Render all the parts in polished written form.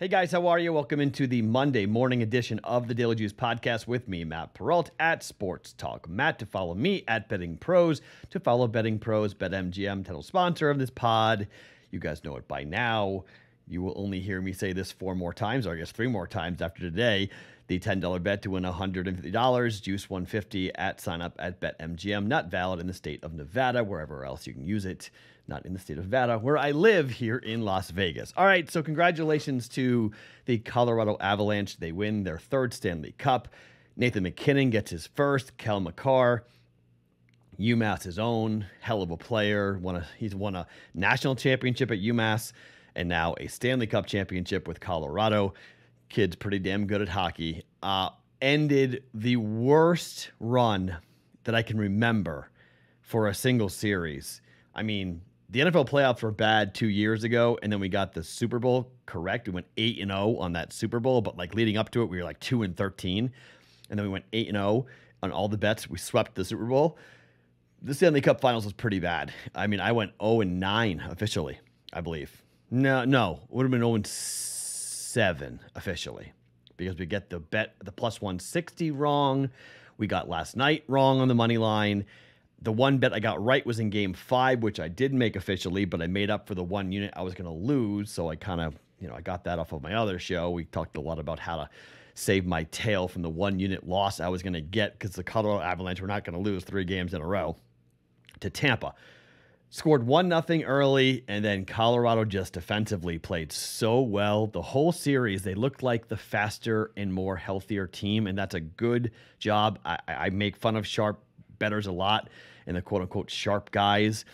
Hey guys, how are you? Welcome into the Monday morning edition of the Daily Juice podcast with me, Matt Perrault at Sports Talk Matt. To follow me at BettingPros, to follow BettingPros, BetMGM, title sponsor of this pod. You guys know it by now. You will only hear me say this 4 more times, or I guess 3 more times after today. The $10 bet to win $150, juice $150 at sign up at BetMGM. Not valid in the state of Nevada, wherever else you can use it. Not in the state of Nevada, where I live here in Las Vegas. All right, so congratulations to the Colorado Avalanche. They win their 3rd Stanley Cup. Nathan MacKinnon gets his first. Kel McCarr, UMass his own, hell of a player. He's won a national championship at UMass and now a Stanley Cup championship with Colorado. Kid's pretty damn good at hockey. Ended the worst run that I can remember for a single series. I mean, the NFL playoffs were bad 2 years ago, and then we got the Super Bowl correct. We went 8-0 on that Super Bowl, but like leading up to it, we were like 2-13, and then we went 8-0 on all the bets. We swept the Super Bowl. The Stanley Cup Finals was pretty bad. I mean, I went 0-9 officially, I believe. No, it would have been 0-7 officially because we get the plus 160 wrong. We got last night wrong on the money line. The one bet I got right was in game 5, which I did make officially, but I made up for the one unit I was going to lose. So I kind of, I got that off of my other show. We talked a lot about how to save my tail from the 1 unit loss I was going to get because the Colorado Avalanche were not going to lose 3 games in a row to Tampa. Scored 1-0 early, and then Colorado just defensively played so well. The whole series, they looked like the faster and more healthier team, and that's a good job. I make fun of sharp bettors a lot and the quote-unquote sharp guys.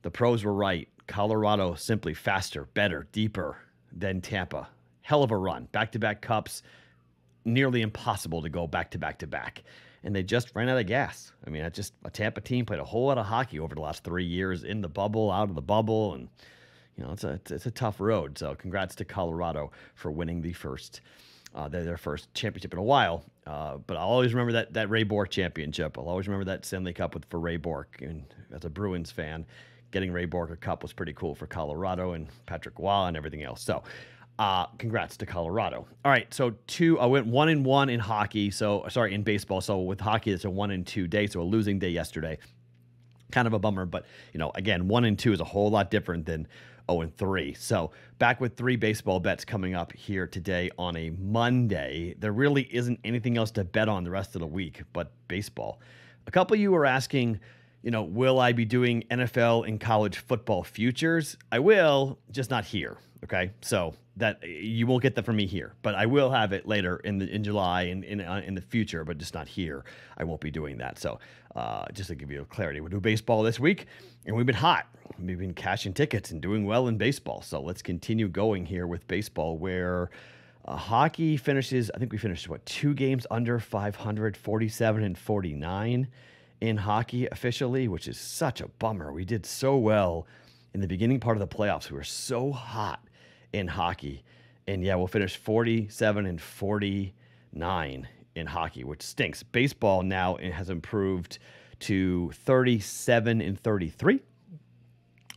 The pros were right. Colorado simply faster, better, deeper than Tampa. Hell of a run. Back-to-back cups. Nearly impossible to go back-to-back-to-back. And they just ran out of gas. I mean, a Tampa team played a whole lot of hockey over the last 3 years, in the bubble, out of the bubble, and it's a tough road. So congrats to Colorado for winning the first their first championship in a while. But I'll always remember that Ray Bourque championship. I'll always remember that Stanley Cup for Ray Bourque. And as a Bruins fan, getting Ray Bourque a cup was pretty cool for Colorado and Patrick Roy and everything else. So congrats to Colorado. All right, so I went 1-1 in hockey. In baseball. So with hockey, it's a 1-2 day, so a losing day yesterday. Kind of a bummer, but again, 1-2 is a whole lot different than 0-3. So back with 3 baseball bets coming up here today on a Monday. There really isn't anything else to bet on the rest of the week but baseball. A couple of you were asking, will I be doing NFL and college football futures? I will, just not here. Okay, so that you won't get that from me here, but I will have it later in July and in the future, but just not here. I won't be doing that. So just to give you clarity, we'll do baseball this week, and we've been hot. We've been cashing tickets and doing well in baseball. So let's continue going here with baseball, where hockey finishes. I think we finished 2 games under 500, 47-49 in hockey officially, which is such a bummer. We did so well in the beginning part of the playoffs. We were so hot in hockey, and we'll finish 47-49 in hockey, which stinks. Baseball now has improved to 37-33,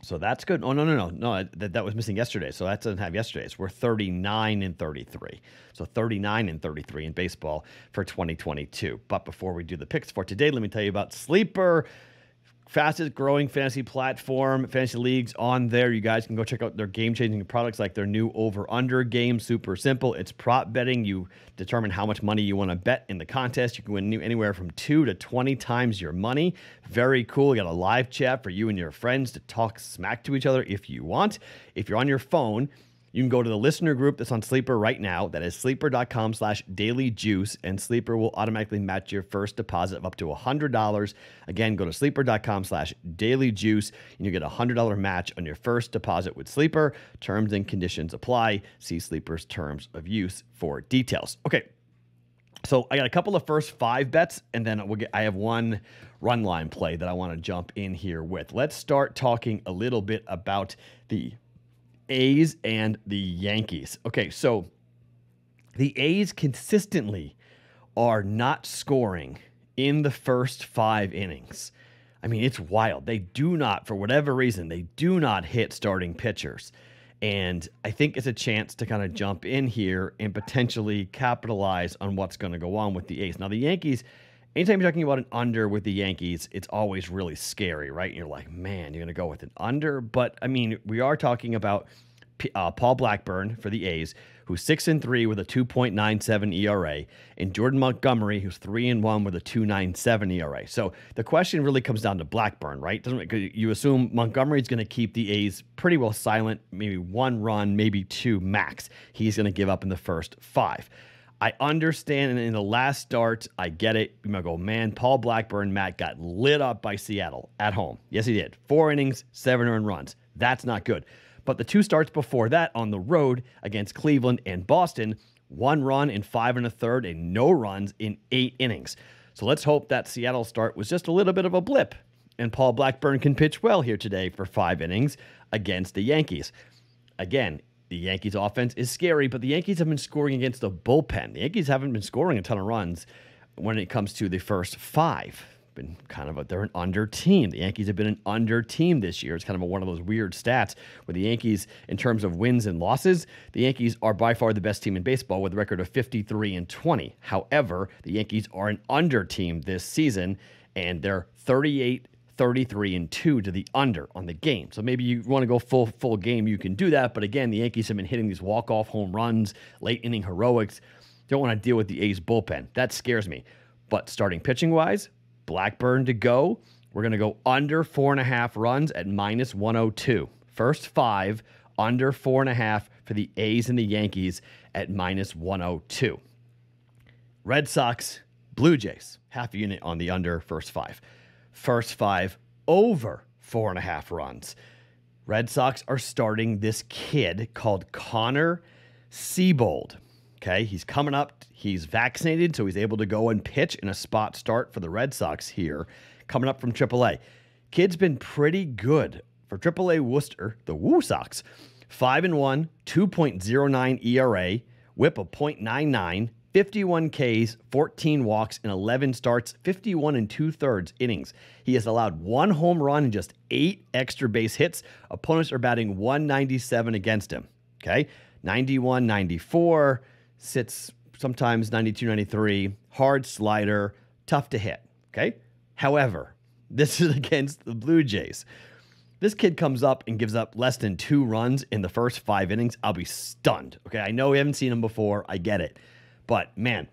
so that's good. Oh no, that was missing yesterday, so that doesn't have yesterday's. We're 39-33, so 39-33 in baseball for 2022. But before we do the picks for today, let me tell you about Sleeper. Fastest growing fantasy platform, fantasy leagues on there. You guys can go check out their game-changing products like their new over-under game. Super simple. It's prop betting. You determine how much money you want to bet in the contest. You can win anywhere from 2 to 20 times your money. Very cool. You got a live chat for you and your friends to talk smack to each other if you want. If you're on your phone, you can go to the listener group that's on Sleeper right now. That is sleeper.com/dailyjuice, and Sleeper will automatically match your first deposit of up to $100. Again, go to sleeper.com/dailyjuice, and you get a $100 match on your first deposit with Sleeper. Terms and conditions apply. See Sleeper's terms of use for details. Okay, so I got a couple of first 5 bets, and then I have one run line play that I want to jump in here with. Let's start talking a little bit about the A's and the Yankees. Okay, so the A's consistently are not scoring in the first 5 innings. I mean, it's wild. They do not, for whatever reason, they do not hit starting pitchers. And I think it's a chance to kind of jump in here and potentially capitalize on what's going to go on with the A's. Now, the Yankees, anytime you're talking about an under with the Yankees, it's always really scary, right? And you're like, man, you're going to go with an under. But, I mean, we are talking about Paul Blackburn for the A's, who's 6-3 with a 2.97 ERA, and Jordan Montgomery, who's 3-1 with a 2.97 ERA. So the question really comes down to Blackburn, right? You assume Montgomery's going to keep the A's pretty well silent, maybe 1 run, maybe 2 max. He's going to give up in the first 5. I understand in the last start, I get it. You might go, man, Paul Blackburn, Matt, got lit up by Seattle at home. Yes, he did. 4 innings, 7 earned runs. That's not good. But the 2 starts before that on the road against Cleveland and Boston, 1 run in 5 1/3 and no runs in 8 innings. So let's hope that Seattle start was just a little bit of a blip, and Paul Blackburn can pitch well here today for 5 innings against the Yankees. Again, the Yankees offense is scary, but the Yankees have been scoring against the bullpen. The Yankees haven't been scoring a ton of runs when it comes to the first 5. Been kind of they're an under team. The Yankees have been an under team this year. It's kind of one of those weird stats where the Yankees, in terms of wins and losses, the Yankees are by far the best team in baseball with a record of 53-20. However, the Yankees are an under team this season, and they're 38-33-2 to the under on the game. So maybe you want to go full game, you can do that. But again, the Yankees have been hitting these walk-off home runs, late inning heroics. Don't want to deal with the A's bullpen. That scares me. But starting pitching wise, Blackburn to go. We're going to go under 4.5 runs at -102. First 5, under 4.5 for the A's and the Yankees at -102. Red Sox, Blue Jays, half a unit on the under first 5. First 5, over 4.5 runs. Red Sox are starting this kid called Connor Seabold. Okay, he's coming up. He's vaccinated, so he's able to go and pitch in a spot start for the Red Sox here, coming up from AAA. Kid's been pretty good for AAA Worcester, the Woo Sox. 5-1, 2.09 ERA, whip of .99, 51 Ks, 14 walks, and 11 starts, 51 2/3 innings. He has allowed 1 home run and just 8 extra base hits. Opponents are batting .197 against him. Okay, 91, 94. Sits sometimes 92, 93, hard slider, tough to hit, okay? However, this is against the Blue Jays. This kid comes up and gives up less than 2 runs in the first 5 innings. I'll be stunned, okay? I know we haven't seen him before. I get it. But, man,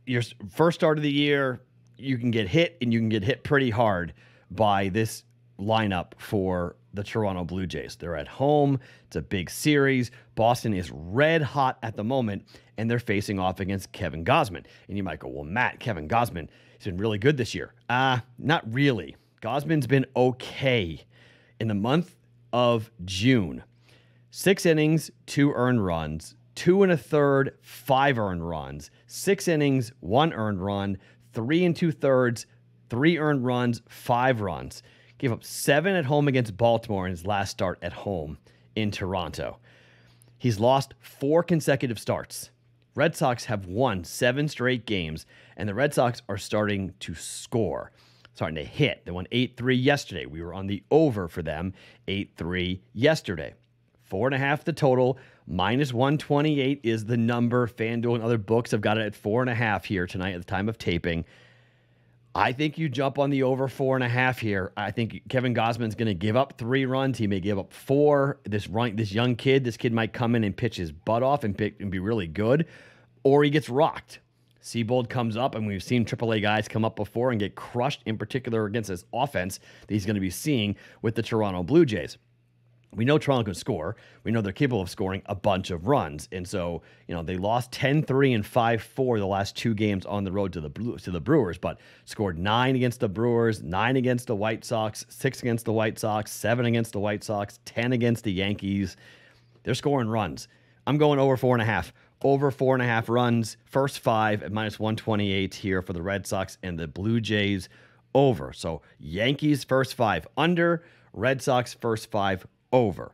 your first start of the year, you can get hit, and you can get hit pretty hard by this lineup for the Toronto Blue Jays. They're at home. It's a big series. Boston is red hot at the moment, and they're facing off against Kevin Gausman. And you might go, well, Matt, Kevin Gausman, he's been really good this year. Not really. Gausman's been okay in the month of June. 6 innings, 2 earned runs, 2 1/3, 5 earned runs, 6 innings, 1 earned run, 3 2/3, 3 earned runs, 5 runs. Gave up 7 at home against Baltimore in his last start at home in Toronto. He's lost 4 consecutive starts. Red Sox have won 7 straight games, and the Red Sox are starting to score, starting to hit. They won 8-3 yesterday. We were on the over for them, 8-3 yesterday. 4.5 the total, -128 is the number. FanDuel and other books have got it at 4.5 here tonight at the time of taping. I think you jump on the over 4.5 here. I think Kevin Gausman's going to give up 3 runs. He may give up 4. This young kid, this kid might come in and pitch his butt off and be really good, or he gets rocked. Seabold comes up, and we've seen AAA guys come up before and get crushed, in particular against this offense that he's going to be seeing with the Toronto Blue Jays. We know Toronto can score. We know they're capable of scoring a bunch of runs. And so, they lost 10-3 and 5-4 the last 2 games on the road to the Brewers, but scored 9 against the Brewers, 9 against the White Sox, 6 against the White Sox, 7 against the White Sox, 10 against the Yankees. They're scoring runs. I'm going over 4.5. Over 4.5 runs, first 5 at -128 here for the Red Sox and the Blue Jays over. So Yankees first 5 under, Red Sox first 5 over.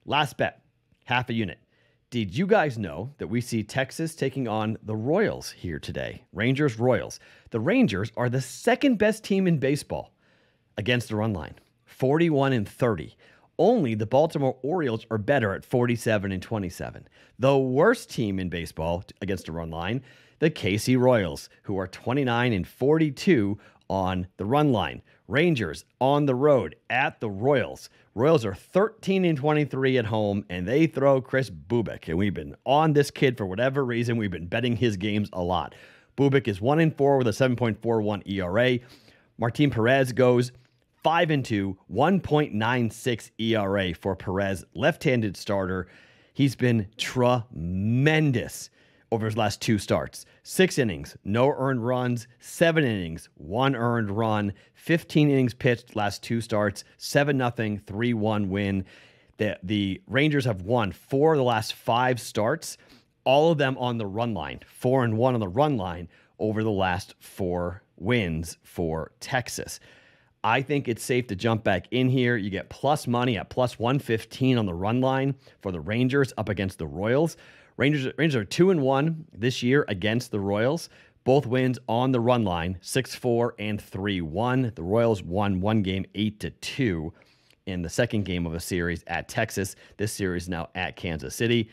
Last bet, half a unit. Did you guys know that we see Texas taking on the Royals here today? Rangers, Royals. The Rangers are the second best team in baseball against the run line. 41-30. Only the Baltimore Orioles are better at 47-27. The worst team in baseball against the run line, the KC Royals, who are 29-42 on the run line. Rangers on the road at the Royals. Royals are 13-23 at home, and they throw Chris Bubic. And we've been on this kid for whatever reason. We've been betting his games a lot. Bubic is 1-4 with a 7.41 ERA. Martin Perez goes 5-2, 1.96 ERA for Perez, left-handed starter. He's been tremendous over his last 2 starts. 6 innings, no earned runs. 7 innings, 1 earned run. 15 innings pitched, last 2 starts. 7-0, 3-1 win. The Rangers have won 4 of the last 5 starts, all of them on the run line. 4-1 on the run line over the last 4 wins for Texas. I think it's safe to jump back in here. You get plus money at plus 115 on the run line for the Rangers up against the Royals. Rangers are 2-1 this year against the Royals. Both wins on the run line, 6-4 and 3-1. The Royals won one game 8-2 in the second game of a series at Texas. This series now at Kansas City.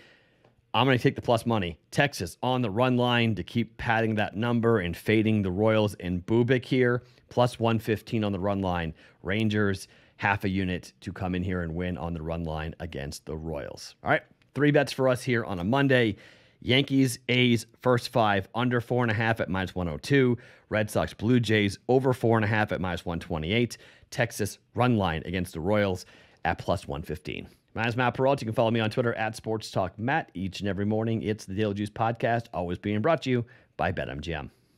I'm going to take the plus money. Texas on the run line to keep padding that number and fading the Royals and Bubic here. Plus 115 on the run line. Rangers, half a unit to come in here and win on the run line against the Royals. All right, 3 bets for us here on a Monday. Yankees, A's, first 5, under 4.5 at minus 102. Red Sox, Blue Jays, over 4.5 at minus 128. Texas, run line against the Royals at plus 115. My name is Matt Perrault. You can follow me on Twitter at SportsTalkMatt. Each and every morning, it's the Daily Juice Podcast, always being brought to you by BetMGM.